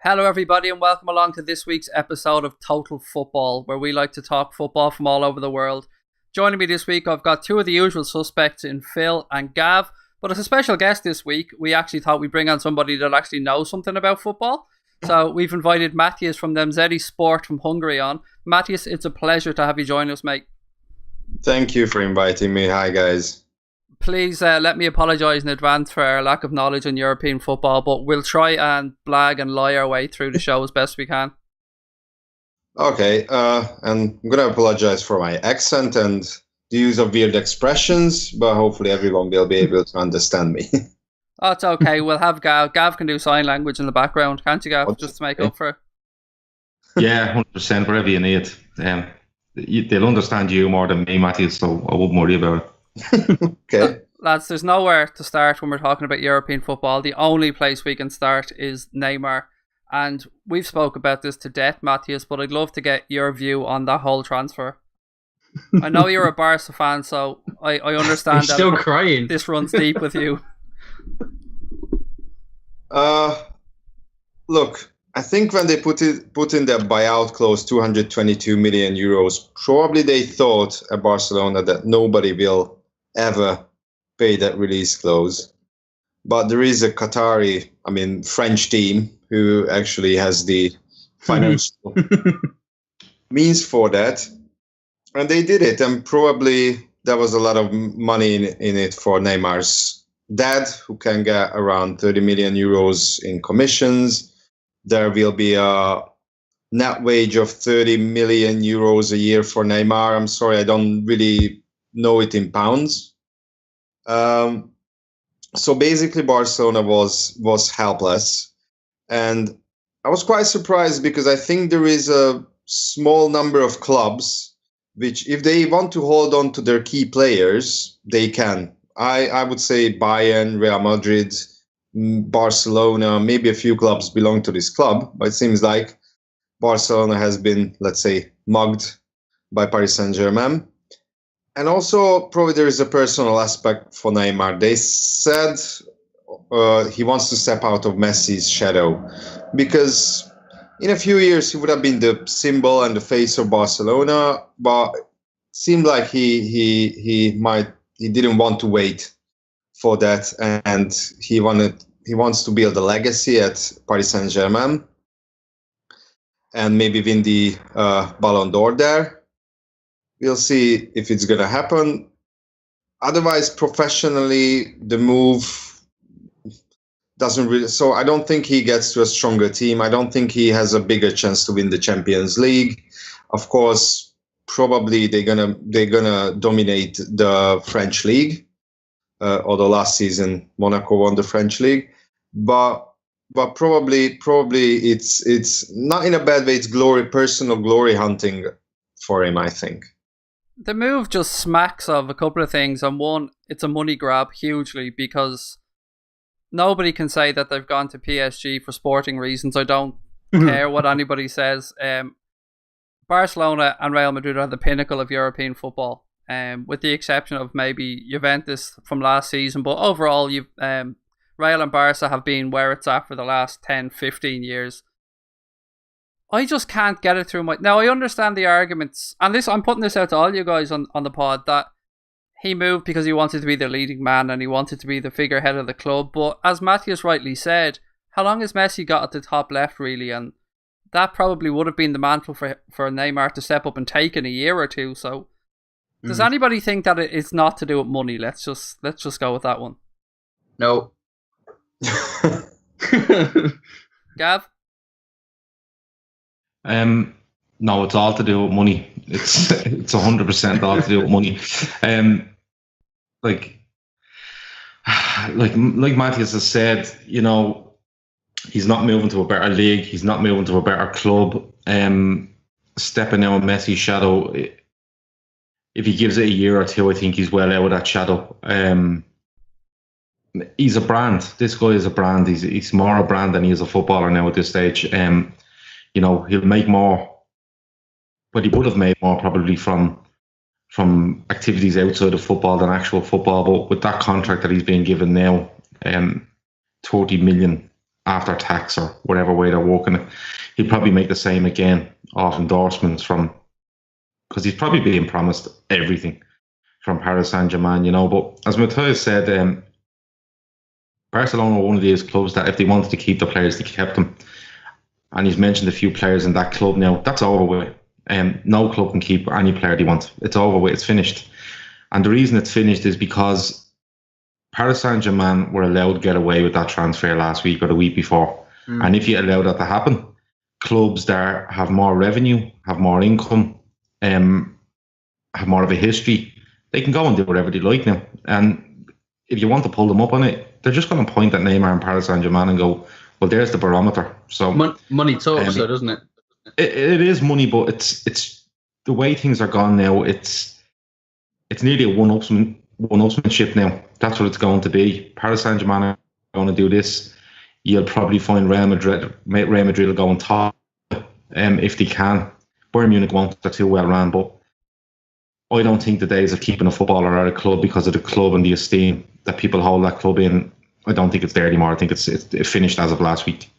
Hello everybody and welcome along to this week's episode of Total Football, where we like to talk football from all over the world. Joining me this week, I've got two of the usual suspects in Phil and Gav, but as a special guest this week, we actually thought we'd bring on somebody that actually knows something about football. So we've invited Matyas from Nemzeti Sport from Hungary on. Matyas, it's a pleasure to have you join us, mate. Thank you for inviting me. Hi guys. Please let me apologise in advance for our lack of knowledge in European football, but we'll try and blag and lie our way through the show as best we can. Okay, and I'm going to apologise for my accent and the use of weird expressions, but hopefully everyone will be able to understand me. Oh, it's okay. We'll have Gav. Gav can do sign language in the background, can't you, Gav? Just to make up for it. Yeah, 100%, whatever you need. They'll understand you more than me, Matyas, so I wouldn't worry about it. Okay. Lads, there's nowhere to start when we're talking about European football. The only place we can start is Neymar. And we've spoke about this to death, Matyas, but I'd love to get your view on that whole transfer. I know you're a Barca fan, so I understand that still crying. This runs deep with you. Look, I think when they put in their buyout clause, 222 million euros, probably they thought at Barcelona that nobody will ever pay that release clause. But there is a French team who actually has the financial means for that. And they did it. And probably there was a lot of money in it for Neymar's dad, who can get around 30 million euros in commissions. There will be a net wage of 30 million euros a year for Neymar. I'm sorry, I don't really know it in pounds. So basically Barcelona was helpless. And I was quite surprised because I think there is a small number of clubs which, if they want to hold on to their key players, they can. I would say Bayern, Real Madrid, Barcelona, maybe a few clubs belong to this club, but it seems like Barcelona has been, let's say, mugged by Paris Saint-Germain. And also, probably there is a personal aspect for Neymar. They said he wants to step out of Messi's shadow because in a few years he would have been the symbol and the face of Barcelona, but it seemed like he didn't want to wait for that, and he wants to build a legacy at Paris Saint-Germain and maybe win the Ballon d'Or there. We'll see if it's going to happen. Otherwise, professionally, the move doesn't really. So I don't think he gets to a stronger team. I don't think he has a bigger chance to win the Champions League. Of course, probably they're gonna dominate the French league. Although last season Monaco won the French league, but probably it's not in a bad way. It's personal glory hunting for him, I think. The move just smacks of a couple of things, and one, it's a money grab hugely because nobody can say that they've gone to PSG for sporting reasons. I don't care what anybody says. Barcelona and Real Madrid are the pinnacle of European football. With the exception of maybe Juventus from last season. But overall, Real and Barca have been where it's at for the last 10, 15 years. I just can't get it through my... Now, I understand the arguments, and I'm putting this out to all you guys on the pod, that he moved because he wanted to be the leading man and he wanted to be the figurehead of the club. But as Matyas rightly said, how long has Messi got at the top left, really? And that probably would have been the mantle for Neymar to step up and take in a year or two, so... Does anybody think that it's not to do with money? Let's just go with that one. No. Gav? No, it's all to do with money. It's 100% all to do with money. Like Matyas has said, you know, he's not moving to a better league. He's not moving to a better club. Stepping out of Messi's shadow. If he gives it a year or two, I think he's well out of that shadow. He's a brand. This guy is a brand. He's more a brand than he is a footballer now at this stage. You know, he'll make more, but he would have made more probably from activities outside of football than actual football. But with that contract that he's being given now, 30 million after tax or whatever way they're working it. He'll probably make the same again off endorsements because he's probably being promised everything from Paris Saint-Germain, But as Matthias said, Barcelona were one of these clubs that if they wanted to keep the players, they kept them. And he's mentioned a few players in that club now. That's over with. No club can keep any player they want. It's over with. It's finished. And the reason it's finished is because Paris Saint-Germain were allowed to get away with that transfer last week or the week before. And if you allow that to happen, clubs that have more revenue, have more income, have more of a history, they can go and do whatever they like now. And if you want to pull them up on it, they're just going to point at Neymar and Paris Saint-Germain and go, well, there's the barometer. So money talks, though, doesn't it? It is money, but it's the way things are gone now. It's nearly a one-upsmanship now. That's what it's going to be. Paris Saint-Germain are going to do this. You'll probably find Real Madrid will go on top if they can. Bayern Munich won't. They're too well ran, but I don't think the days of keeping a footballer at a club because of the club and the esteem that people hold that club in, I don't think it's there anymore. I think it's finished as of last week.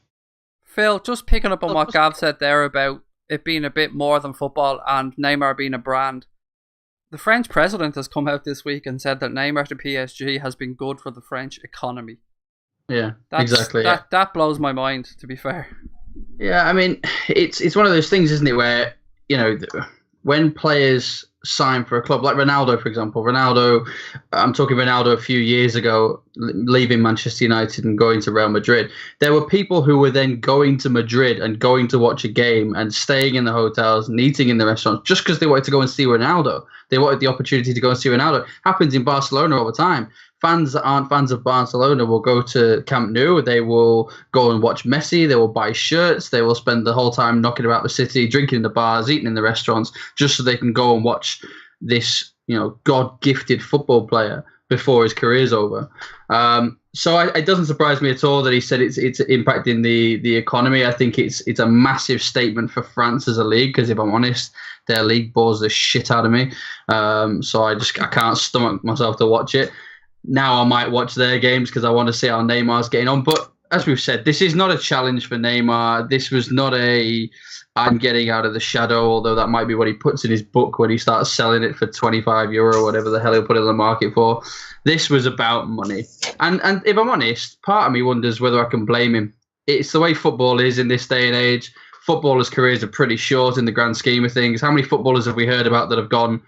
Phil, just picking up on what Gav said there about it being a bit more than football and Neymar being a brand. The French president has come out this week and said that Neymar to PSG has been good for the French economy. Yeah, exactly. That blows my mind, to be fair. Yeah, I mean, it's one of those things, isn't it, where, when players sign for a club, like Ronaldo, for example. I'm talking Ronaldo a few years ago, leaving Manchester United and going to Real Madrid. There were people who were then going to Madrid and going to watch a game and staying in the hotels and eating in the restaurants just because they wanted to go and see Ronaldo. They wanted the opportunity to go and see Ronaldo. Happens in Barcelona all the time. Fans that aren't fans of Barcelona will go to Camp Nou. They will go and watch Messi. They will buy shirts. They will spend the whole time knocking about the city, drinking in the bars, eating in the restaurants, just so they can go and watch this, God-gifted football player before his career's over. So it doesn't surprise me at all that he said it's impacting the economy. I think it's a massive statement for France as a league, because if I'm honest, their league bores the shit out of me. So I can't stomach myself to watch it. Now I might watch their games because I want to see how Neymar's getting on. But as we've said, this is not a challenge for Neymar. This was not I'm getting out of the shadow, although that might be what he puts in his book when he starts selling it for €25 or whatever the hell he'll put it on the market for. This was about money. And if I'm honest, part of me wonders whether I can blame him. It's the way football is in this day and age. Footballers' careers are pretty short in the grand scheme of things. How many footballers have we heard about that have gone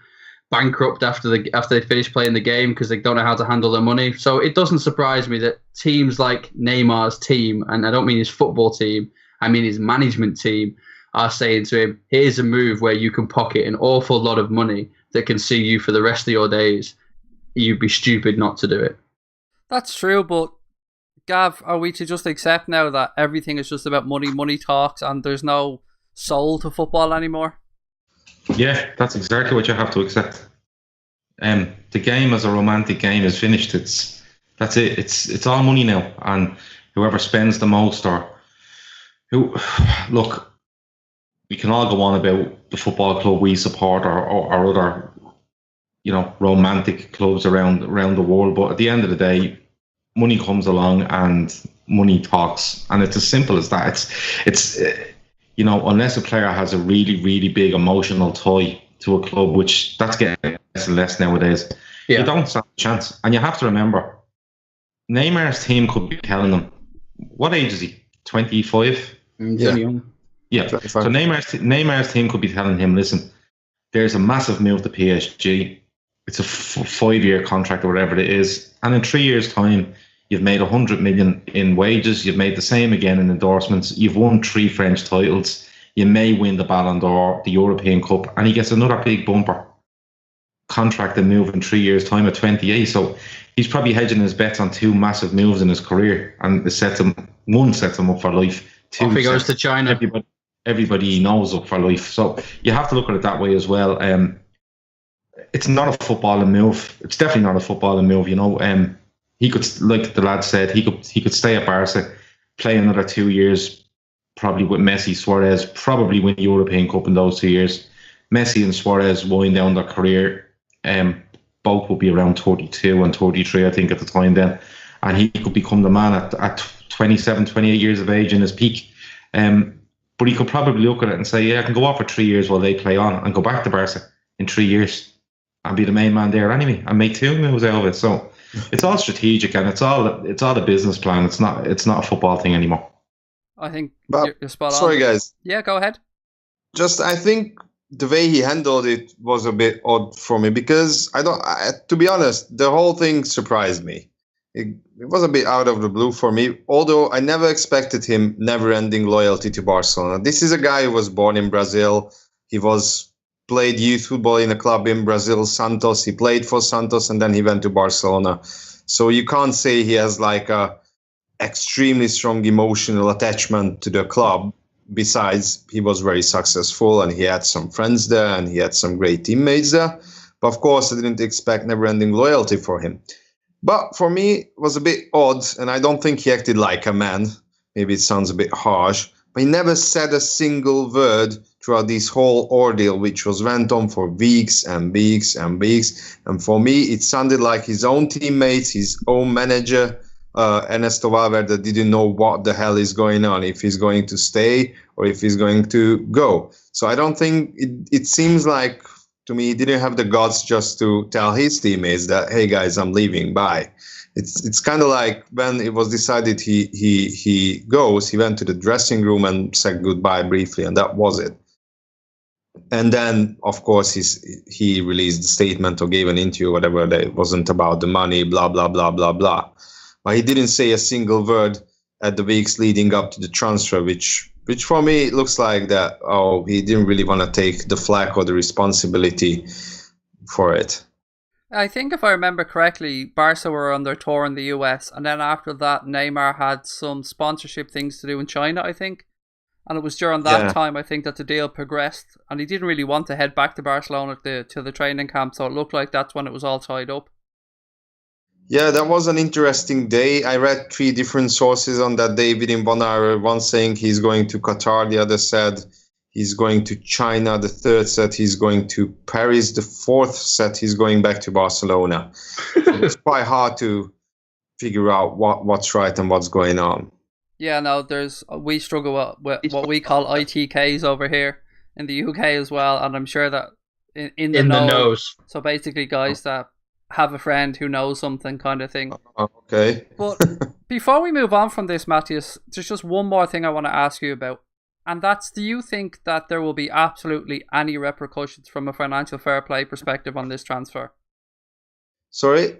bankrupt after they finish playing the game because they don't know how to handle their money? So it doesn't surprise me that teams like Neymar's team, and I don't mean his football team, I mean his management team, are saying to him, here's a move where you can pocket an awful lot of money that can see you for the rest of your days. You'd be stupid not to do it. That's true, but Gav, are we to just accept now that everything is just about money talks, and there's no soul to football anymore? Yeah, that's exactly what you have to accept. The game as a romantic game is finished. That's it. It's all money now, and whoever spends the most, look, we can all go on about the football club we support or other, romantic clubs around the world, but at the end of the day, money comes along and money talks, and it's as simple as that. It's unless a player has a really, really big emotional tie to a club, which that's getting less and less nowadays, you don't stand a chance. And you have to remember, Neymar's team could be telling him, what age is he? 25? Yeah. So Neymar's team could be telling him, listen, there's a massive move to PSG. It's a 5-year contract or whatever it is. And in 3 years' time, you've made 100 million in wages. You've made the same again in endorsements. You've won 3 French titles. You may win the Ballon d'Or, the European Cup, and he gets another big bumper contract and move in 3 years' time at 28. So he's probably hedging his bets on 2 massive moves in his career, and one sets him up for life. 2 off he goes to China. Everybody he knows up for life. So you have to look at it that way as well. It's not a footballing move. It's definitely not a footballing move. He could, like the lad said, he could stay at Barca, play another 2 years, probably with Messi, Suarez, probably win the European Cup in those 2 years. Messi and Suarez wind down their career. Both will be around 32 and 33, I think, at the time then. And he could become the man at 27, 28 years of age in his peak. But he could probably look at it and say, yeah, I can go off for 3 years while they play on and go back to Barca in 3 years and be the main man there anyway and make 2 moves out of it. So it's all strategic and it's all a business plan. It's not a football thing anymore. I think But you're spot on. sorry, guys. Yeah, go ahead. I think the way he handled it was a bit odd for me because to be honest, the whole thing surprised me. It was a bit out of the blue for me, although I never expected him never-ending loyalty to Barcelona. This is a guy who was born in Brazil. He played youth football in a club in Brazil, Santos. He played for Santos and then he went to Barcelona. So you can't say he has like a extremely strong emotional attachment to the club. Besides, he was very successful and he had some friends there and he had some great teammates there. But of course, I didn't expect never-ending loyalty for him. But for me, it was a bit odd, and I don't think he acted like a man. Maybe it sounds a bit harsh, but he never said a single word throughout this whole ordeal, which went on for weeks and weeks and weeks. And for me, it sounded like his own teammates, his own manager, Ernesto Valverde, didn't know what the hell is going on, if he's going to stay or if he's going to go. So I don't think it seems like, to me, he didn't have the guts just to tell his teammates that, hey guys, I'm leaving, bye. It's kind of like when it was decided he goes, he went to the dressing room and said goodbye briefly, and that was it. And then, of course, he released a statement or gave an interview, whatever, that it wasn't about the money, blah, blah, blah, blah, blah. But he didn't say a single word at the weeks leading up to the transfer, which for me looks like that, he didn't really want to take the flak or the responsibility for it. I think if I remember correctly, Barca were on their tour in the US, and then after that, Neymar had some sponsorship things to do in China, I think. And it was during that time, I think, that the deal progressed, and he didn't really want to head back to Barcelona to the training camp, so it looked like that's when it was all tied up. Yeah, that was an interesting day. I read 3 different sources on that day within 1 hour. One saying he's going to Qatar, the other said he's going to China, the third said he's going to Paris, the fourth said he's going back to Barcelona. It's quite hard to figure out what's right and what's going on. Yeah, no, we struggle with what we call ITKs over here in the UK as well, and I'm sure that in the nose. So basically, guys that have a friend who knows something, kind of thing. Okay. But before we move on from this, Matyas, there's just one more thing I want to ask you about, and that's: do you think that there will be absolutely any repercussions from a financial fair play perspective on this transfer? Sorry.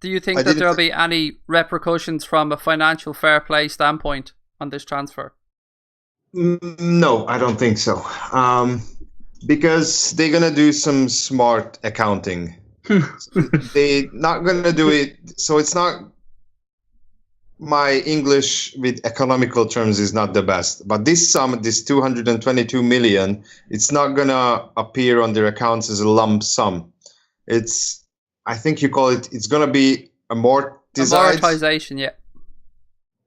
Do you think that there will be any repercussions from a financial fair play standpoint on this transfer? No, I don't think so. Because they're going to do some smart accounting. They're not going to do it. So it's not, my English with economical terms is not the best. But this sum, this 222 million, it's not going to appear on their accounts as a lump sum. I think you call it's going to be amortization, yeah.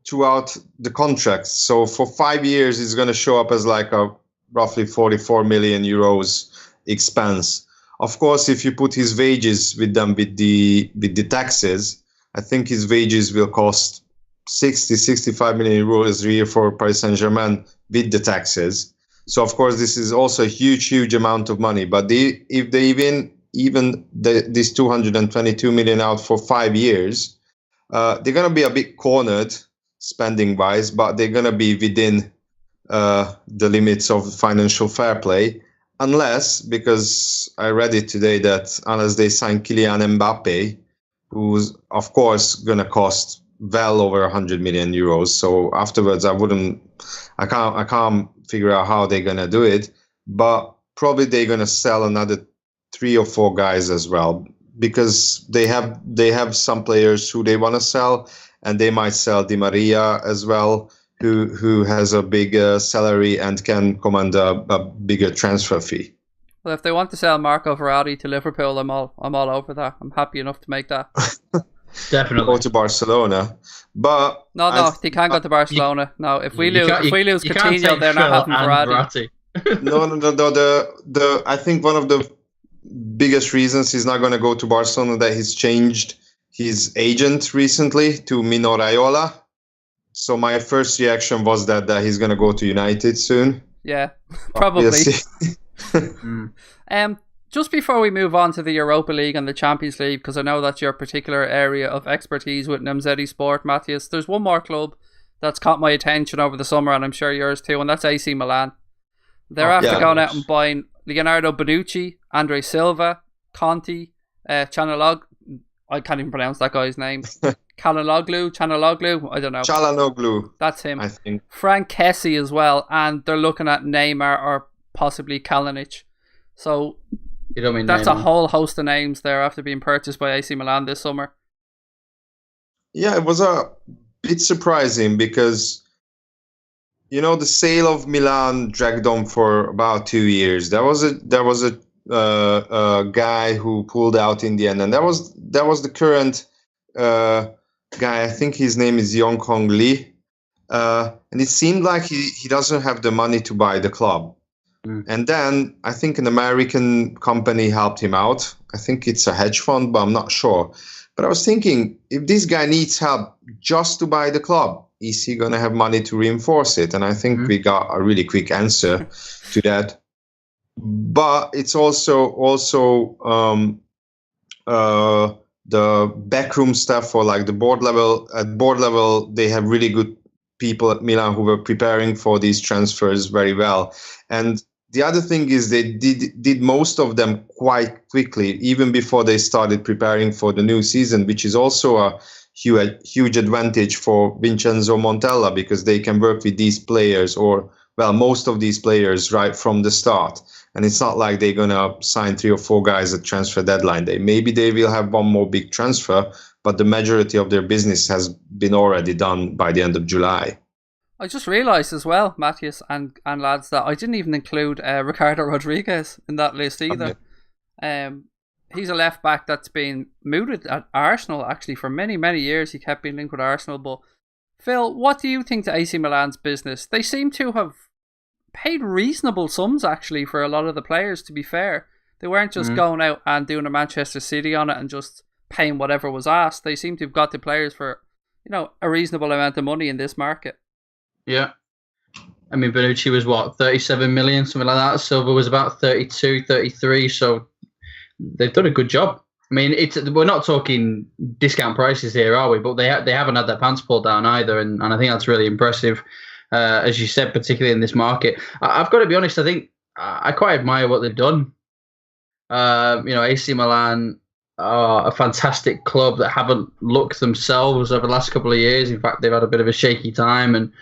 Throughout the contract. So for 5 years, it's going to show up as like a roughly 44 million euros expense. Of course, if you put his wages with them with the taxes, I think his wages will cost 65 million euros a year for Paris Saint-Germain with the taxes. So of course, this is also a huge amount of money. But if they even this 222 million out for 5 years, they're going to be a bit cornered spending wise, but they're going to be within the limits of financial fair play, unless, because I read it today, that unless they sign Kylian Mbappe, who's of course going to cost well over 100 million euros. So afterwards, I can't figure out how they're going to do it, but probably they're going to sell another 3 or 4 guys as well, because they have some players who they want to sell, and they might sell Di Maria as well, who has a big salary and can command a bigger transfer fee. Well, if they want to sell Marco Verratti to Liverpool, I'm all over that. I'm happy enough to make that. Definitely go to Barcelona, but no, they can't go to Barcelona. No, if we lose Coutinho, they're not having Verratti. No. I think one of the biggest reasons he's not going to go to Barcelona that he's changed his agent recently to Mino Raiola. So my first reaction was that he's going to go to United soon. Yeah, probably. We'll Just before we move on to the Europa League and the Champions League, because I know that's your particular area of expertise with Nemzeti Sport, Matyas, there's one more club that's caught my attention over the summer, and I'm sure yours too, and that's AC Milan. They're after going out and buying Leonardo Bonucci, Andre Silva, Conti, Chanalog. I can't even pronounce that guy's name. Chanaloglu, I don't know. Çalhanoğlu. That's him. I think. Frank Kessie as well, and they're looking at Neymar or possibly Kalinic. So You don't mean that's Neymar. a whole host of names there after being purchased by AC Milan this summer. Yeah, it was a bit surprising because, the sale of Milan dragged on for about 2 years. There was a guy who pulled out in the end, and that was the current guy. I think his name is Yong Hong Lee, and it seemed like he doesn't have the money to buy the club. And then I think an American company helped him out. I think it's a hedge fund, but I'm not sure. But I was thinking, if this guy needs help just to buy the club, is he going to have money to reinforce it? And I think we got a really quick answer to that. But it's also the backroom stuff, or like the board level. At board level, they have really good people at Milan who were preparing for these transfers very well. And the other thing is they did most of them quite quickly, even before they started preparing for the new season, which is also a huge advantage for Vincenzo Montella, because they can work with these players, or most of these players, right from the start. And it's not like they're going to sign 3 or 4 guys at transfer deadline day. Maybe they will have one more big transfer, but the majority of their business has been already done by the end of July. I just realised as well, Matyas and lads, that I didn't even include Ricardo Rodriguez in that list either. He's a left back that's been mooted at Arsenal actually for many, many years. He kept being linked with Arsenal. But Phil, what do you think to AC Milan's business? They seem to have paid reasonable sums actually for a lot of the players, to be fair. They weren't just going out and doing a Manchester City on it and just paying whatever was asked. They seem to have got the players for, a reasonable amount of money in this market. Yeah. I mean, Bonucci was 37 million, something like that. Silva was about 32, 33. So they've done a good job. I mean, we're not talking discount prices here, are we? But they haven't had their pants pulled down either. And I think that's really impressive, as you said, particularly in this market. I've got to be honest, I think I quite admire what they've done. AC Milan are a fantastic club that haven't looked themselves over the last couple of years. In fact, they've had a bit of a shaky time, and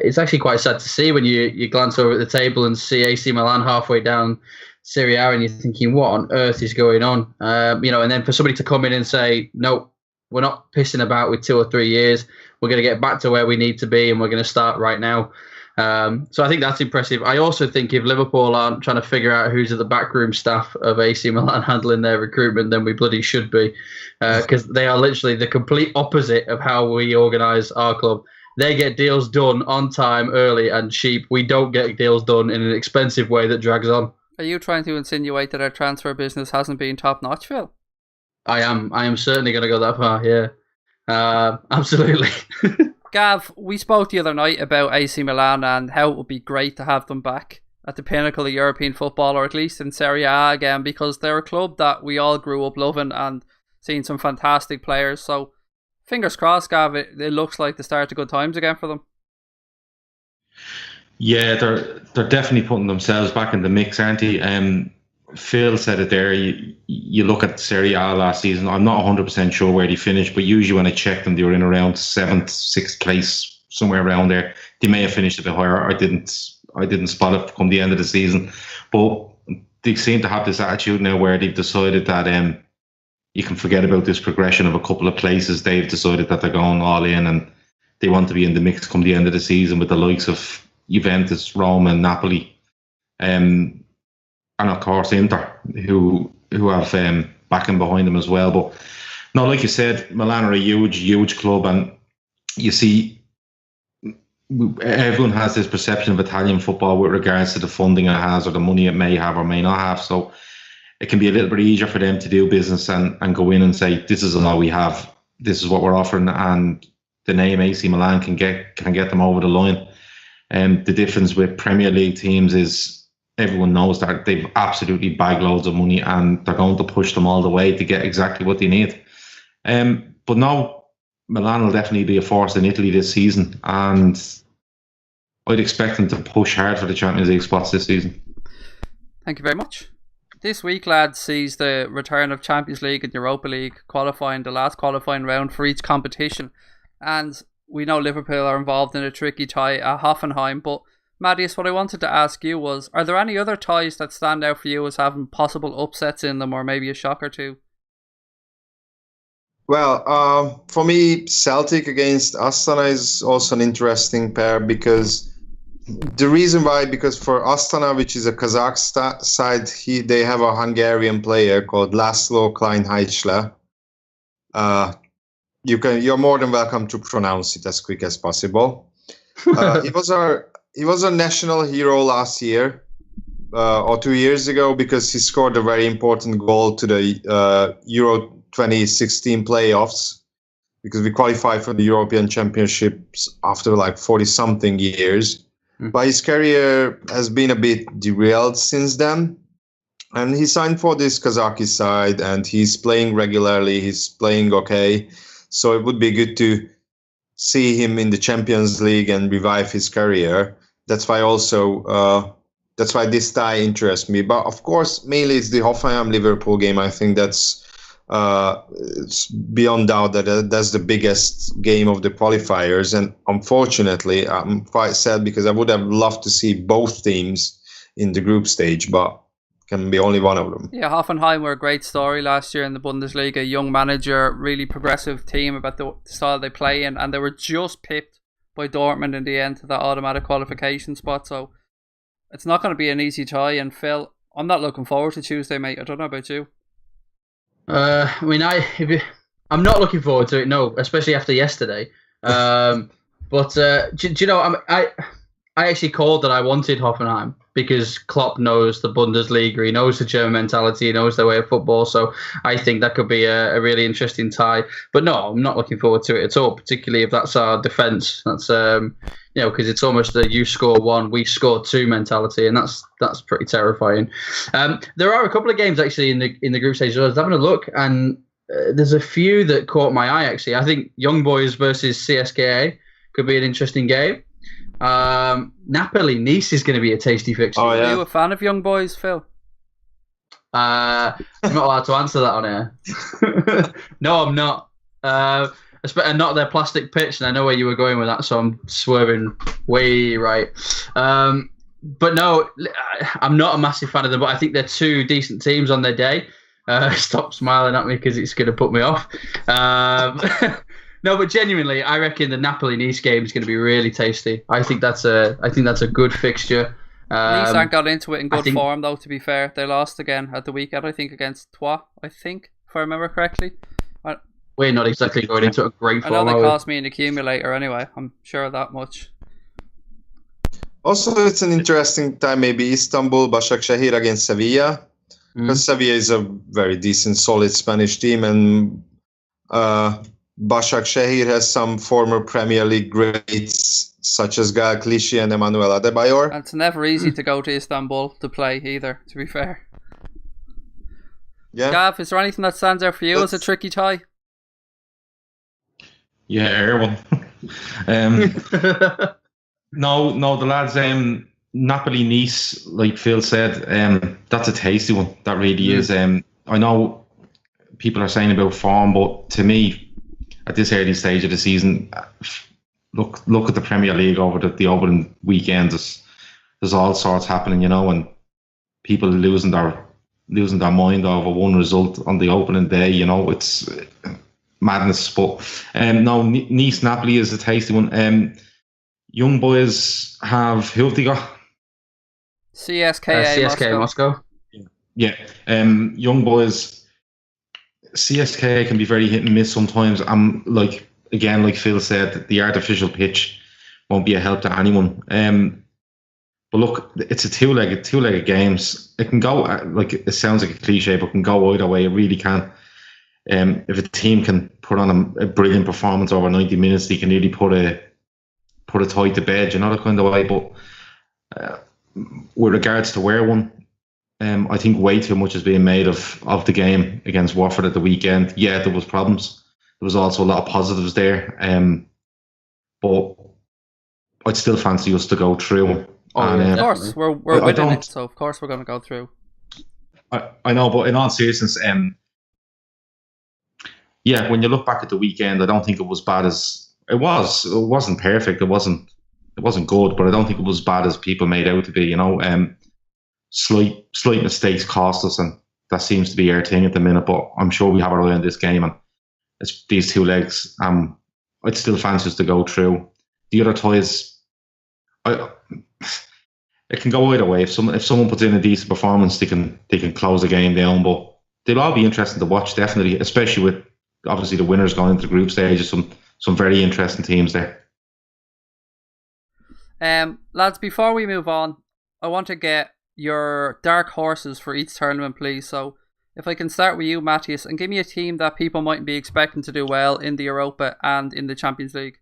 it's actually quite sad to see when you glance over at the table and see AC Milan halfway down Serie A, and you're thinking, what on earth is going on? And then for somebody to come in and say, no, we're not pissing about with 2 or 3 years. We're going to get back to where we need to be, and we're going to start right now. So I think that's impressive. I also think if Liverpool aren't trying to figure out who's at the backroom staff of AC Milan handling their recruitment, then we bloody should be, because they are literally the complete opposite of how we organise our club. They get deals done on time, early and cheap. We don't get deals done in an expensive way that drags on. Are you trying to insinuate that our transfer business hasn't been top notch, Phil? I am certainly going to go that far, yeah. Absolutely. Gav, we spoke the other night about AC Milan and how it would be great to have them back at the pinnacle of European football, or at least in Serie A again, because they're a club that we all grew up loving and seeing some fantastic players. So fingers crossed, Gav, it looks like the start of good times again for them. Yeah, they're definitely putting themselves back in the mix, aren't they? Phil said it there. You look at Serie A last season. I'm not 100% sure where they finished, but usually when I checked them, they were in around 7th, 6th place, somewhere around there. They may have finished a bit higher. I didn't spot it come the end of the season, but they seem to have this attitude now where they've decided that you can forget about this progression of a couple of places. They've decided that they're going all in and they want to be in the mix come the end of the season with the likes of Juventus, Rome, and Napoli. And of course Inter, who have backing behind them as well. But no, like you said, Milan are a huge club, and you see everyone has this perception of Italian football with regards to the funding it has or the money it may have or may not have. So it can be a little bit easier for them to do business and go in and say, this is all we have, this is what we're offering, and the name AC Milan can get them over the line. The difference with Premier League teams is everyone knows that they've absolutely bag loads of money and they're going to push them all the way to get exactly what they need. But no, Milan will definitely be a force in Italy this season, and I'd expect them to push hard for the Champions League spots this season. Thank you very much. This week, lads, sees the return of Champions League and Europa League qualifying, the last qualifying round for each competition. And we know Liverpool are involved in a tricky tie at Hoffenheim, but Matyas, what I wanted to ask you was, are there any other ties that stand out for you as having possible upsets in them, or maybe a shock or two? Well, for me, Celtic against Astana is also an interesting pair, because the reason why, because for Astana, which is a Kazakh side, they have a Hungarian player called Laszlo Kleinheichler. You're more than welcome to pronounce it as quick as possible. He was a national hero last year or 2 years ago, because he scored a very important goal to the Euro 2016 playoffs, because we qualified for the European Championships after like 40-something years. But his career has been a bit derailed since then. And he signed for this Kazakh side, and he's playing regularly. He's playing okay. So it would be good to see him in the Champions League and revive his career. That's why this tie interests me. But of course, mainly it's the Hoffenheim-Liverpool game. I think that's it's beyond doubt that that's the biggest game of the qualifiers. And unfortunately, I'm quite sad, because I would have loved to see both teams in the group stage, but can be only one of them. Yeah, Hoffenheim were a great story last year in the Bundesliga. Young manager, really progressive team about the style they play in, and they were just pipped by Dortmund in the end to that automatic qualification spot. So it's not going to be an easy tie. And Phil, I'm not looking forward to Tuesday, mate. I don't know about you. I'm not looking forward to it. No, especially after yesterday. But do you know? I actually called that I wanted Hoffenheim, because Klopp knows the Bundesliga, he knows the German mentality, he knows their way of football. So I think that could be a really interesting tie. But no, I'm not looking forward to it at all, particularly if that's our defence. That's because it's almost a you score one, we score two mentality, and that's pretty terrifying. There are a couple of games actually in the group stage. I was having a look, and there's a few that caught my eye actually. I think Young Boys versus CSKA could be an interesting game. Napoli-Nice is going to be a tasty fixture. Oh, yeah. Are you a fan of Young Boys, Phil? I'm not allowed to answer that on air. No, I'm not. And not their plastic pitch, and I know where you were going with that, so I'm swerving way right. But no, I'm not a massive fan of them, but I think they're two decent teams on their day. Stop smiling at me, because it's going to put me off. No, but genuinely, I reckon the Napoli-Nice game is going to be really tasty. I think that's a good fixture. Nice aren't got into it in good form, though, to be fair. They lost again at the weekend, I think, against Troyes, if I remember correctly. We're not exactly going into a great form. I know they cost me an accumulator anyway, I'm sure of that much. Also, it's an interesting time, maybe Istanbul, Başakşehir against Sevilla. Because Sevilla is a very decent, solid Spanish team, and Başakşehir has some former Premier League greats such as Gael Clichy and Emmanuel Adebayor. And it's never easy to go to Istanbul to play either, to be fair. Yeah. Gav, is there anything that stands out for you as a tricky tie? Yeah, Erwin. No, the lads, Napoli-Nice, like Phil said, that's a tasty one. That really is. I know people are saying about form, but to me, at this early stage of the season, look at the Premier League over the opening weekend. There's all sorts happening, and people losing their mind over one result on the opening day. It's madness. But no, Nice Napoli is a tasty one. Young Boys who have they got? CSKA Moscow. Yeah, Young Boys. CSKA can be very hit and miss sometimes. Like Phil said, the artificial pitch won't be a help to anyone. But look, it's a two-legged games. It can go like it sounds like a cliche, but it can go either way. It really can. If a team can put on a brilliant performance over 90 minutes, they can really put a tie to bed, that kind of way. But with regards to where one, I think way too much is being made of the game against Watford at the weekend. Yeah, there was problems. There was also a lot of positives there. But I'd still fancy us to go through. Of course, we're winning it, so of course we're going to go through. I know, but in all seriousness, yeah, when you look back at the weekend, I don't think it was bad as it was. It wasn't perfect. It wasn't good, but I don't think it was as bad as people made out to be. Slight mistakes cost us, and that seems to be our thing at the minute. But I'm sure we have our eye on this game, and it's these two legs. I'd still fancy us to go through. The other ties, it can go either way. If someone puts in a decent performance, they can close the game down. But they'll all be interesting to watch, definitely, especially with obviously the winners going into the group stages. Some very interesting teams there. Lads, before we move on, I want to get your dark horses for each tournament, please. So if I can start with you, Matyas, and give me a team that people might be expecting to do well in the Europa and in the Champions League.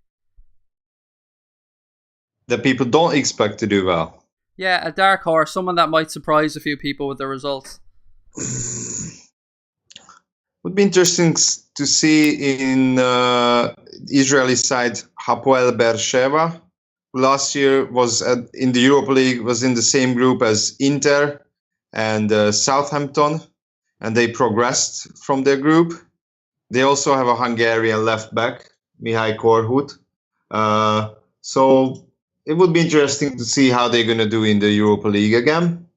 That people don't expect to do well. Yeah, a dark horse, someone that might surprise a few people with the results. Would be interesting to see in Israeli side Hapoel Beersheva, who last year was in the Europa League, was in the same group as Inter and Southampton, and they progressed from their group. They also have a Hungarian left back, Mihai Korhut. So it would be interesting to see how they're going to do in the Europa League again.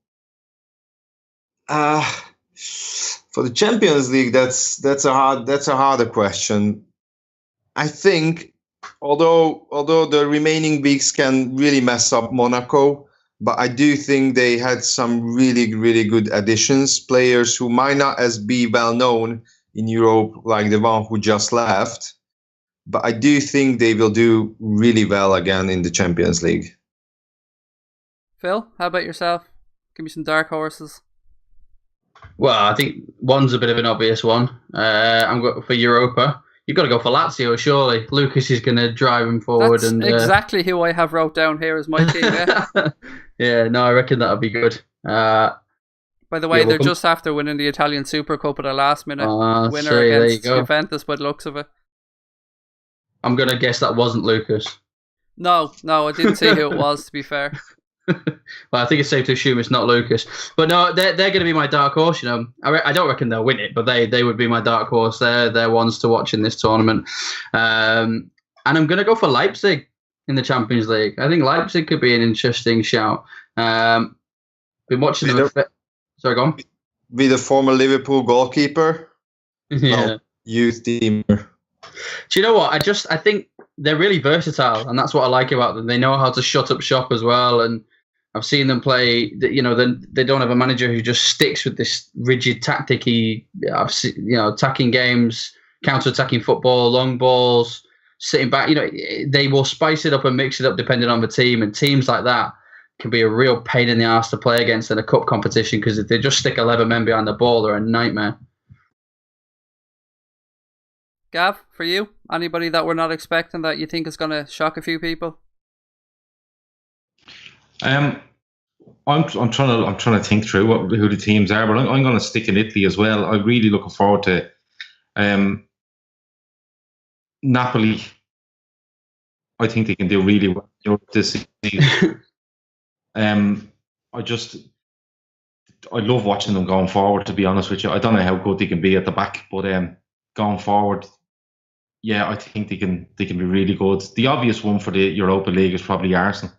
For the Champions League, that's a harder question. I think, although the remaining weeks can really mess up Monaco, but I do think they had some really, really good additions, players who might not as be well known in Europe, like the one who just left. But I do think they will do really well again in the Champions League. Phil, how about yourself? Give me some dark horses. Well, I think one's a bit of an obvious one. I'm going for Europa. You've got to go for Lazio, surely. Lucas is going to drive him forward. That's exactly who I have wrote down here as my team. Yeah, yeah, no, I reckon that'll be good. By the way, they're just after winning the Italian Super Cup at a last-minute winner against Juventus by the looks of it. I'm going to guess that wasn't Lucas. No, I didn't see who it was, to be fair. Well, I think it's safe to assume it's not Lucas. But no, they're going to be my dark horse. I don't reckon they'll win it, but they would be my dark horse. They're ones to watch in this tournament. And I'm going to go for Leipzig in the Champions League. I think Leipzig could be an interesting shout. Been watching them. Sorry, go on. Be the former Liverpool goalkeeper. Yeah. Well, youth team. Do you know what? I think they're really versatile, and that's what I like about them. They know how to shut up shop as well, and I've seen them play. They don't have a manager who just sticks with this rigid tactic. Attacking games, counter-attacking football, long balls, sitting back. They will spice it up and mix it up depending on the team, and teams like that can be a real pain in the arse to play against in a cup competition because if they just stick 11 men behind the ball, they're a nightmare. Gav, for you, anybody that we're not expecting that you think is going to shock a few people? I'm trying to think through who the teams are, but I'm going to stick in Italy as well. I'm really looking forward to Napoli. I think they can do really well this season. I love watching them going forward. To be honest with you, I don't know how good they can be at the back, but going forward, yeah, I think they can be really good. The obvious one for the Europa League is probably Arsenal.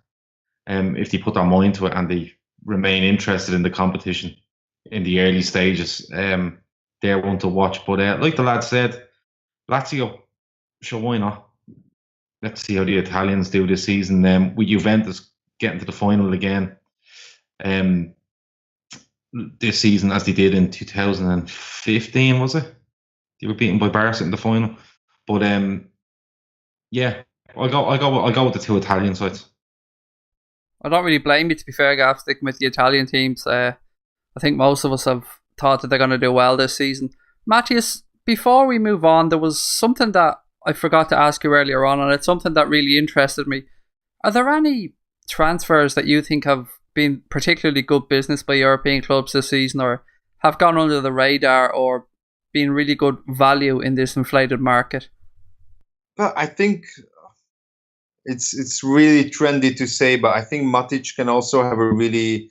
If they put their mind to it and they remain interested in the competition in the early stages, they're one to watch. But like the lad said, Lazio, sure, why not? Let's see how the Italians do this season. With Juventus getting to the final again this season, as they did in 2015, was it? They were beaten by Barca in the final. But yeah, I'll go with the two Italian sides. I don't really blame you, to be fair, Gav, sticking with the Italian teams. I think most of us have thought that they're going to do well this season. Matthias, before we move on, there was something that I forgot to ask you earlier on, and it's something that really interested me. Are there any transfers that you think have been particularly good business by European clubs this season, or have gone under the radar, or been really good value in this inflated market? Well, I think it's really trendy to say, but I think Matic can also have the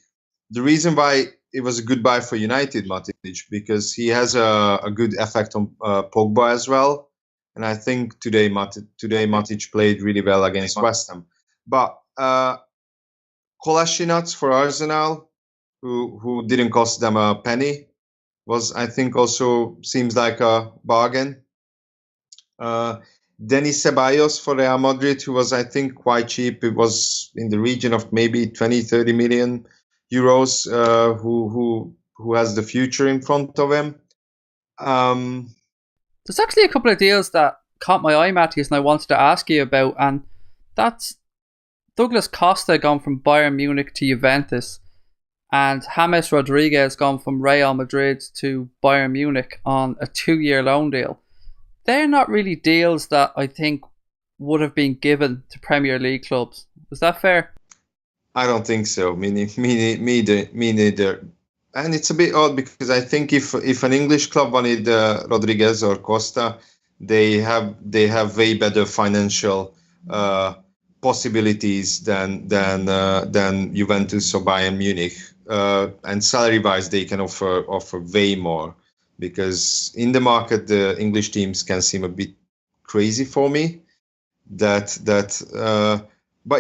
reason why it was a good buy for United, Matic, because he has a good effect on Pogba as well. And I think today Matic played really well against West Ham. But Kolasinac for Arsenal, who didn't cost them a penny, was, I think, also seems like a bargain. Denis Ceballos for Real Madrid, who was, I think, quite cheap. It was in the region of maybe 20-30 million euros, who has the future in front of him. There's actually a couple of deals that caught my eye, Matthias, and I wanted to ask you about, and that's Douglas Costa gone from Bayern Munich to Juventus, and James Rodriguez gone from Real Madrid to Bayern Munich on a 2-year loan deal. They're not really deals that I think would have been given to Premier League clubs. Is that fair? I don't think so. Me neither. And it's a bit odd because I think if an English club wanted Rodriguez or Costa, they have way better financial possibilities than Juventus or Bayern Munich. And salary-wise, they can offer way more. Because in the market, the English teams can seem a bit crazy for me. But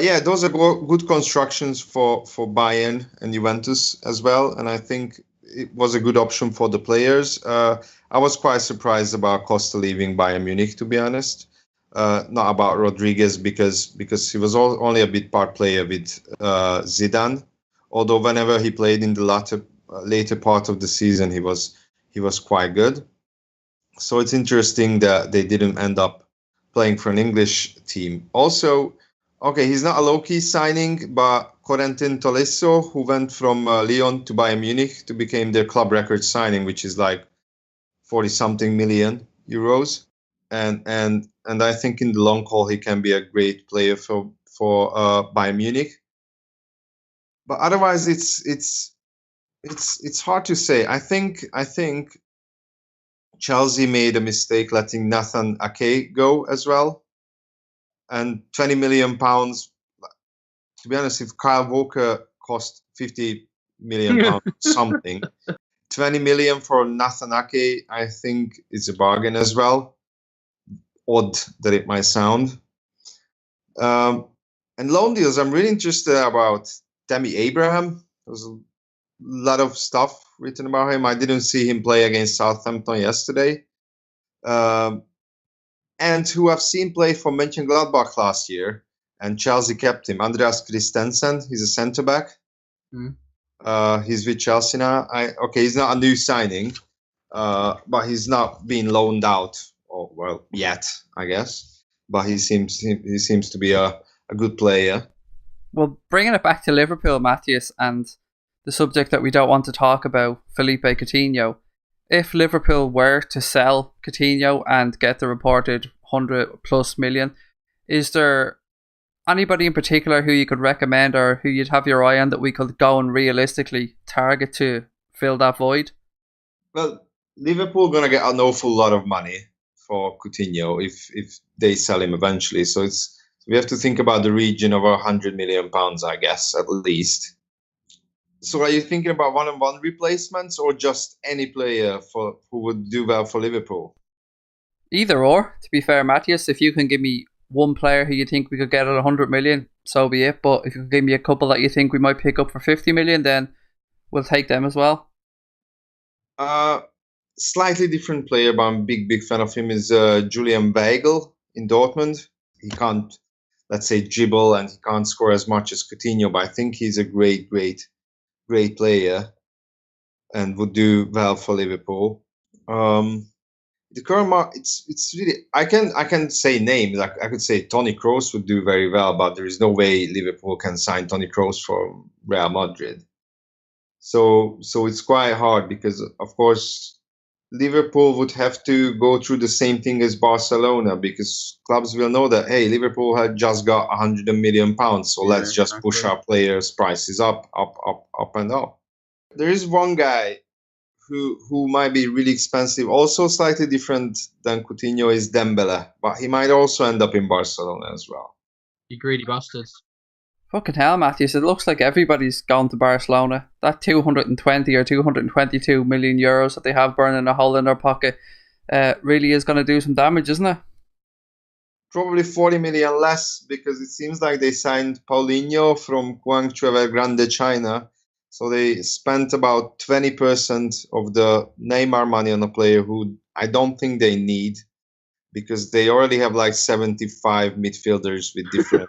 yeah, those are good constructions for Bayern and Juventus as well, and I think it was a good option for the players. I was quite surprised about Costa leaving Bayern Munich, to be honest. Not about Rodriguez because he was only a bit part player with Zidane. Although whenever he played in the later part of the season, he was quite good. So it's interesting that they didn't end up playing for an English team. Also, okay, he's not a low-key signing, but Corentin Tolisso, who went from Lyon to Bayern Munich to become their club record signing, which is like 40-something million euros. And I think in the long haul, he can be a great player for Bayern Munich. But otherwise, it's hard to say. I think Chelsea made a mistake letting Nathan Ake go as well. And £20 million, to be honest, if Kyle Walker cost £50 million something, 20 million for Nathan Ake, I think is a bargain as well. Odd that it might sound. And loan deals, I'm really interested about Tammy Abraham. There's a lot of stuff written about him. I didn't see him play against Southampton yesterday. And who I've seen play for Mönchengladbach last year, and Chelsea kept him. Andreas Christensen, he's a centre-back. He's with Chelsea now. He's not a new signing, but he's not been loaned out, yet, I guess. But he seems to be a good player. Well, bringing it back to Liverpool, Matthias, and the subject that we don't want to talk about, Felipe Coutinho. If Liverpool were to sell Coutinho and get the reported 100+ million, is there anybody in particular who you could recommend or who you'd have your eye on that we could go and realistically target to fill that void? Well, Liverpool going to get an awful lot of money for Coutinho if they sell him eventually. So we have to think about the region of £100 million, I guess, at least. So are you thinking about one-on-one replacements or just any player who would do well for Liverpool? Either or, to be fair, Matthias. If you can give me one player who you think we could get at 100 million, so be it. But if you can give me a couple that you think we might pick up for 50 million, then we'll take them as well. Slightly different player, but I'm a big fan of him, is Julian Weigl in Dortmund. He can't, let's say, dribble and he can't score as much as Coutinho, but I think he's a great player and would do well for Liverpool. the current market, it's really, I can say names. Like I could say Toni Kroos would do very well, but there is no way Liverpool can sign Toni Kroos from Real Madrid. So it's quite hard because of course Liverpool would have to go through the same thing as Barcelona, because clubs will know that, hey, Liverpool had just got £100 million, so let's just push our players' prices up, and up. There is one guy who might be really expensive, also slightly different than Coutinho, is Dembele, but he might also end up in Barcelona as well. You greedy bastards. Fucking hell, Matyas, it looks like everybody's gone to Barcelona. That 220 or 222 million euros that they have burning a hole in their pocket really is going to do some damage, isn't it? Probably 40 million less, because it seems like they signed Paulinho from Guangzhou Evergrande, China. So they spent about 20% of the Neymar money on a player who I don't think they need, because they already have like 75 midfielders with different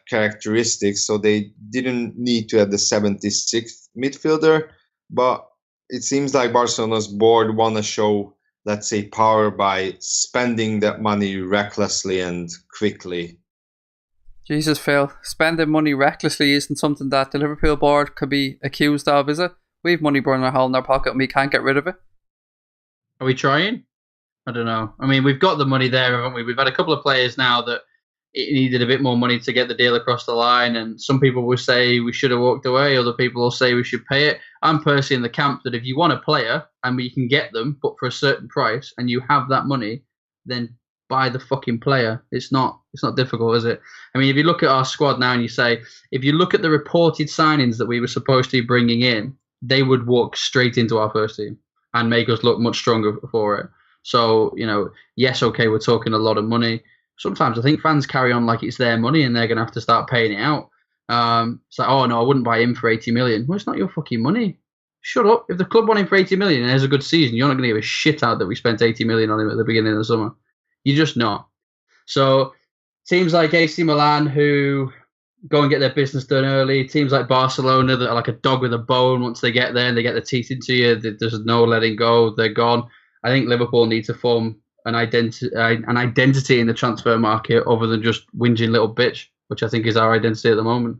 characteristics. So they didn't need to have the 76th midfielder. But it seems like Barcelona's board want to show, let's say, power by spending that money recklessly and quickly. Jesus, Phil, spending money recklessly isn't something that the Liverpool board could be accused of, is it? We have money burning a hole in our pocket and we can't get rid of it. Are we trying? I don't know. I mean, we've got the money there, haven't we? We've had a couple of players now that it needed a bit more money to get the deal across the line, and some people will say we should have walked away, other people will say we should pay it. I'm personally in the camp that if you want a player and we can get them, but for a certain price, and you have that money, then buy the fucking player. It's not difficult, is it? I mean, if you look at our squad now and you say, if you look at the reported signings that we were supposed to be bringing in, they would walk straight into our first team and make us look much stronger for it. So, yes, okay, we're talking a lot of money. Sometimes I think fans carry on like it's their money and they're going to have to start paying it out. It's like, oh, no, I wouldn't buy him for 80 million. Well, it's not your fucking money. Shut up. If the club want him for 80 million and has a good season, you're not going to give a shit out that we spent 80 million on him at the beginning of the summer. You're just not. So teams like AC Milan, who go and get their business done early, teams like Barcelona that are like a dog with a bone. Once they get there and they get the teeth into you, there's no letting go. They're gone. I think Liverpool need to form an identity in the transfer market other than just whinging little bitch, which I think is our identity at the moment.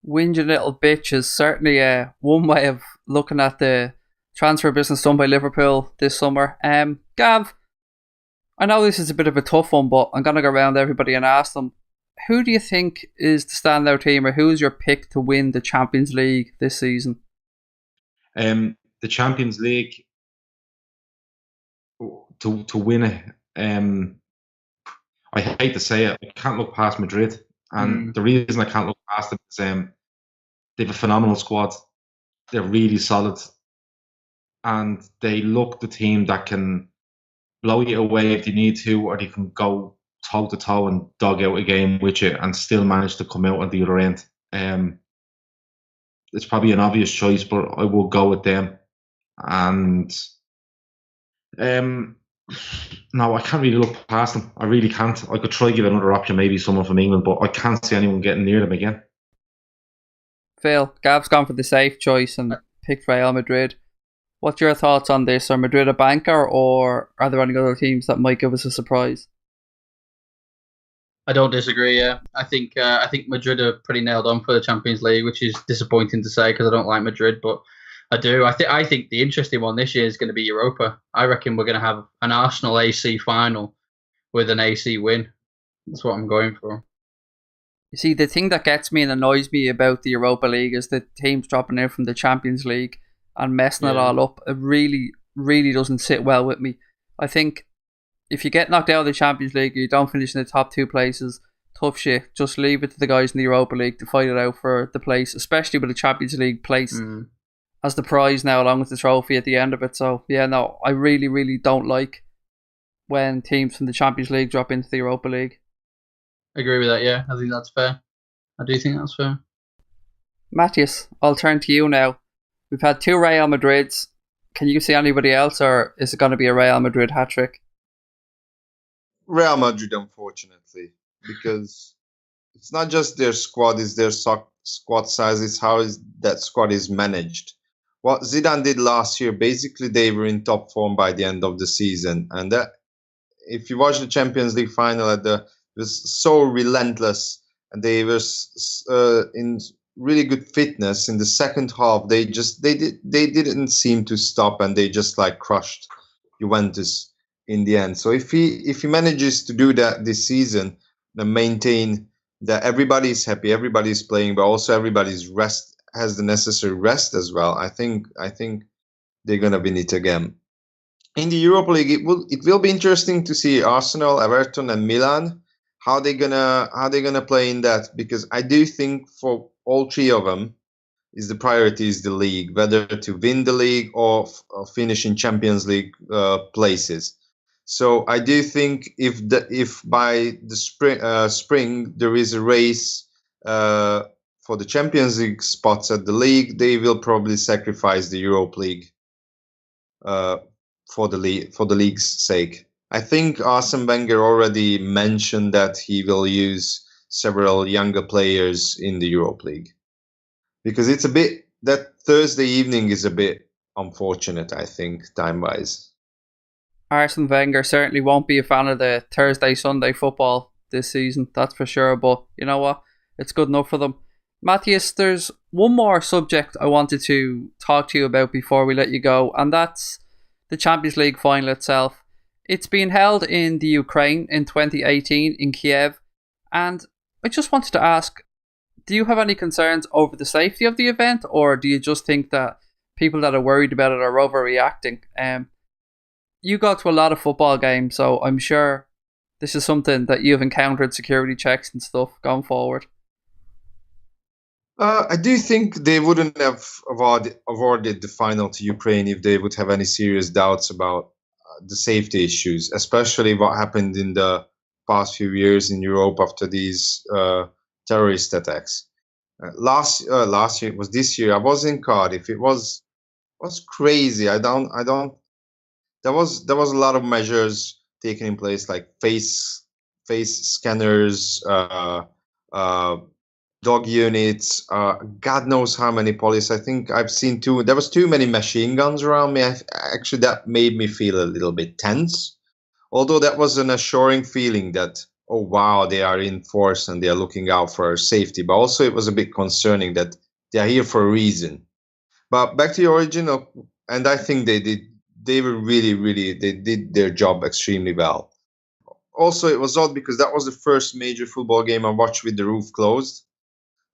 Whinging little bitch is certainly one way of looking at the transfer business done by Liverpool this summer. Gav, I know this is a bit of a tough one, but I'm going to go around everybody and ask them, who do you think is the standout team, or who's your pick to win the Champions League this season? The Champions League, to win it, I hate to say it, I can't look past Madrid. And the reason I can't look past them is they have a phenomenal squad. They're really solid. And they look the team that can blow you away if they need to, or they can go toe-to-toe and dog out a game with you and still manage to come out at the other end. It's probably an obvious choice, but I will go with them. And no, I can't really look past them. I really can't. I could try to give another option, maybe someone from England, but I can't see anyone getting near them again. Phil, Gav's gone for the safe choice and picked Real Madrid. What's your thoughts on this? Are Madrid a banker, or are there any other teams that might give us a surprise? I don't disagree. Yeah, I think Madrid are pretty nailed on for the Champions League, which is disappointing to say because I don't like Madrid, but I do. I think the interesting one this year is going to be Europa. I reckon we're going to have an Arsenal AC final with an AC win. That's what I'm going for. You see, the thing that gets me and annoys me about the Europa League is the teams dropping in from the Champions League and messing it all up. It really, really doesn't sit well with me. I think if you get knocked out of the Champions League, you don't finish in the top two places, tough shit. Just leave it to the guys in the Europa League to fight it out for the place, especially with the Champions League place as the prize now, along with the trophy at the end of it. So, yeah, no, I really, really don't like when teams from the Champions League drop into the Europa League. I agree with that, yeah. I think that's fair. I do think that's fair. Matyas, I'll turn to you now. We've had two Real Madrids. Can you see anybody else, or is it going to be a Real Madrid hat-trick? Real Madrid, unfortunately, because it's not just their squad, it's their squad size, it's how that squad is managed. what Zidane did last year, basically they were in top form by the end of the season. And that, if you watch the Champions League final, it was so relentless, and they were in really good fitness in the second half. They didn't seem to stop, and they just like crushed Juventus in the end. So if he manages to do that this season and maintain that everybody's happy, everybody's playing, but also everybody's has the necessary rest as well, I think they're gonna win it again. In the Europa League, it will be interesting to see Arsenal, Everton, and Milan how they're gonna play in that, because I do think for all three of them the priority is the league, whether to win the league or finish in Champions League places. So I do think if by the spring there is a race for the Champions League spots at the league, they will probably sacrifice the Europa League for the league's sake. I think Arsene Wenger already mentioned that he will use several younger players in the Europa League, because it's a bit, that Thursday evening is a bit unfortunate, I think, time-wise. Arsene Wenger certainly won't be a fan of the Thursday-Sunday football this season, that's for sure, but you know what? It's good enough for them. Matyas, there's one more subject I wanted to talk to you about before we let you go, and that's the Champions League final itself. It's been held in the Ukraine in 2018 in Kiev, and I just wanted to ask, do you have any concerns over the safety of the event, or do you just think that people that are worried about it are overreacting? You go to a lot of football games, so I'm sure this is something that you've encountered, security checks and stuff going forward. I do think they wouldn't have awarded the final to Ukraine if they would have any serious doubts about the safety issues, especially what happened in the past few years in Europe after these terrorist attacks. Last year, it was this year. I was in Cardiff. It was crazy. There was a lot of measures taken in place, like face scanners, dog units, God knows how many police. I think I've seen there was too many machine guns around me. Actually, that made me feel a little bit tense. Although that was an assuring feeling that, oh wow, they are in force and they are looking out for our safety. But also it was a bit concerning that they are here for a reason. But back to the original, and I think they did their job extremely well. Also, it was odd because that was the first major football game I watched with the roof closed,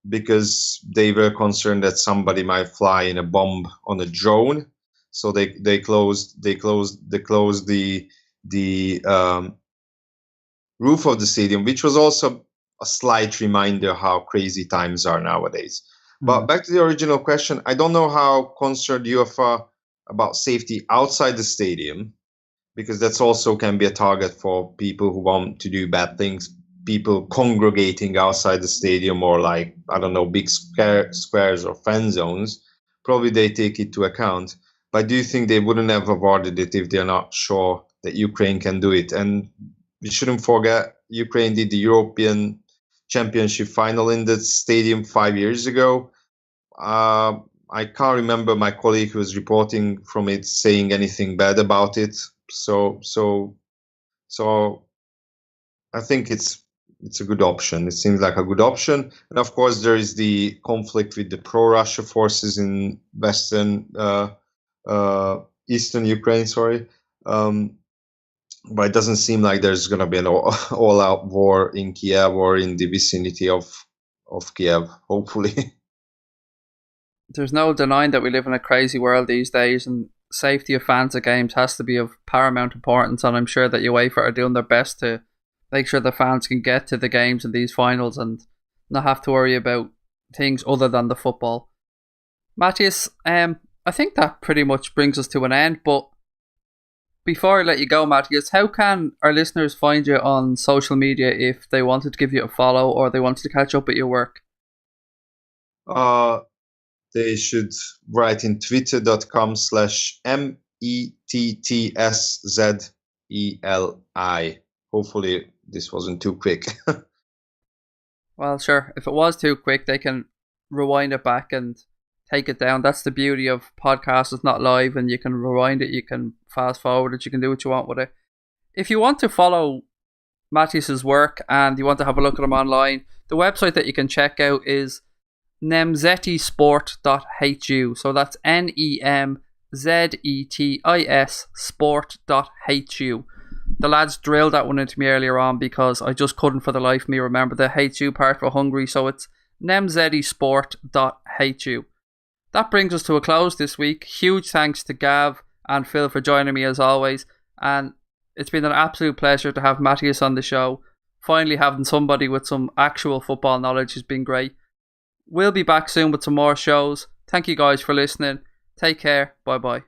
because they were concerned that somebody might fly in a bomb on a drone. So they closed the roof of the stadium, which was also a slight reminder how crazy times are nowadays. But back to the original question, I don't know how concerned UEFA about safety outside the stadium, because that's also can be a target for people who want to do bad things, people congregating outside the stadium, or like, I don't know, big squares or fan zones. Probably they take it to account. But I do think they wouldn't have awarded it if they're not sure that Ukraine can do it. And we shouldn't forget, Ukraine did the European Championship final in the stadium 5 years ago. I can't remember my colleague who was reporting from it saying anything bad about it. So I think it's a good option. It seems like a good option. And of course, there is the conflict with the pro-Russia forces in eastern Ukraine. But it doesn't seem like there's going to be an all-out war in Kiev or in the vicinity of Kiev, hopefully. There's no denying that we live in a crazy world these days, and safety of fans at games has to be of paramount importance, and I'm sure that UEFA are doing their best to make sure the fans can get to the games in these finals and not have to worry about things other than the football. Matyas, I think that pretty much brings us to an end, but before I let you go, Matyas, how can our listeners find you on social media if they wanted to give you a follow or they wanted to catch up with your work? They should write in twitter.com/METTSZELI. Hopefully this wasn't too quick. Well, sure. If it was too quick, they can rewind it back and take it down. That's the beauty of podcasts. It's not live, and you can rewind it, you can fast forward it, you can do what you want with it. If you want to follow Matyas's work and you want to have a look at him online, the website that you can check out is nemzetisport.hu. So that's NEMZETIS sport.hu. The lads drilled that one into me earlier on because I just couldn't for the life of me remember the HU part for Hungary. So it's nemzetisport.hu. That brings us to a close this week. Huge thanks to Gav and Phil for joining me as always. And it's been an absolute pleasure to have Matyas on the show. Finally having somebody with some actual football knowledge has been great. We'll be back soon with some more shows. Thank you guys for listening. Take care. Bye bye.